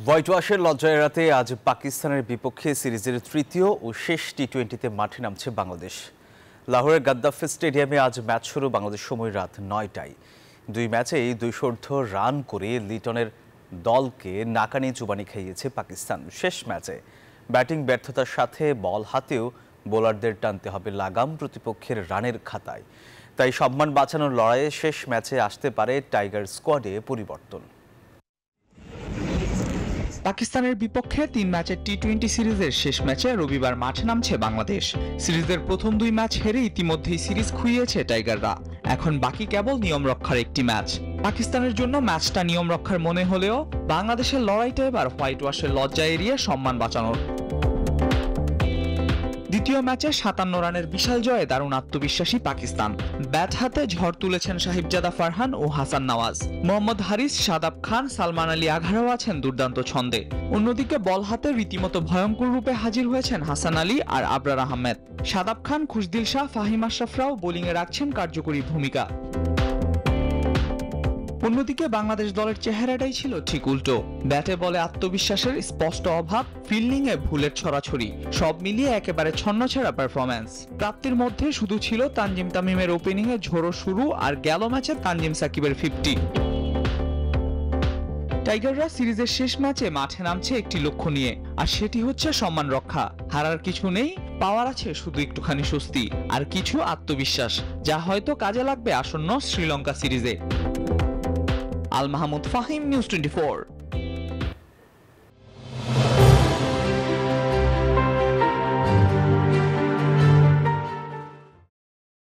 White ওয়াশের লজ্জা এড়াতে আজ পাকিস্তানের বিপক্ষে সিরিজের তৃতীয় ও শেষ টি-20তে মাঠে নামছে বাংলাদেশ। লাহোরের গাদ্দাফি স্টেডিয়ামে আজ ম্যাচ শুরু বাংলাদেশ সময় রাত ৯টায়। দুই ম্যাচেই ২০০ রান করে লিটনের দলকে নাকানি চুবানি খাইয়েছে পাকিস্তান। শেষ ম্যাচে ব্যাটিং ব্যর্থতার সাথে বল হাতেও বোলারদের টানতে হবে লাগাম প্রতিপক্ষের রানের খাতায়। তাই সম্মান বাঁচানোর লড়াইয়ে শেষ ম্যাচে আসতে পারে টাইগার স্কোয়াডে পরিবর্তন। পাকিস্তানের বিপক্ষে ৩ ম্যাচের টি-20 সিরিজের শেষ ম্যাচে রবিবার মাঠে নামছে বাংলাদেশ। সিরিজের প্রথম 2 ম্যাচ হেরে ইতিমধ্যেই সিরিজ খুইয়েছে টাইগাররা। এখন বাকি কেবল নিয়ম রক্ষার একটি ম্যাচ। পাকিস্তানের জন্য ম্যাচটা নিয়ম রক্ষার মনে হলেও বাংলাদেশের লড়াইটা এবার হোয়াইট ওয়াশের লজ্জা এড়িয়ে সম্মান বাঁচানোর। দ্বিতীয় ম্যাচে ৫৭ রানের বিশাল জয়ে দারুণ আত্মবিশ্বাসী পাকিস্তান। ব্যাট হাতে ঝড় তুলেছেন সাহিবজাদা ফারহান ও হাসান নওয়াজ। মোহাম্মদ হারিস, শাদাব খান, সালমান আলী আঘারও আছেন দুর্দান্ত ছন্দে। অন্যদিকে বল হাতে রীতিমতো ভয়ঙ্কর রূপে হাজির হয়েছেন হাসান আলী আর আবরার আহমেদ। শাদাব খান, খুশদিল শাহ, ফাহিম আশরাফরাও বোলিংয়ে রাখছেন কার্যকরী ভূমিকা। অন্যদিকে বাংলাদেশ দলের চেহারাটাই ছিল ঠিক উল্টো। ব্যাটে বলে আত্মবিশ্বাসের স্পষ্ট অভাব, ফিল্ডিংয়ে ভুলের ছড়াছড়ি, সব মিলিয়ে একেবারে ছন্নছাড়া পারফরম্যান্স। প্রাপ্তির মধ্যে শুধু ছিল তানজিম তামিমের ওপেনিংয়ে ঝোড়ো শুরু আর গেল ম্যাচে তানজিম সাকিবের 50। টাইগাররা সিরিজের শেষ ম্যাচে মাঠে নামছে একটি লক্ষ্য নিয়ে, আর সেটি হচ্ছে সম্মান রক্ষা। হারার কিছু নেই, পাওয়ার আছে শুধু একটুখানি স্বস্তি আর কিছু আত্মবিশ্বাস, যা হয়তো কাজে লাগবে আসন্ন শ্রীলঙ্কা সিরিজে। আল মাহমুদ, ফাহিম, নিউজ 24।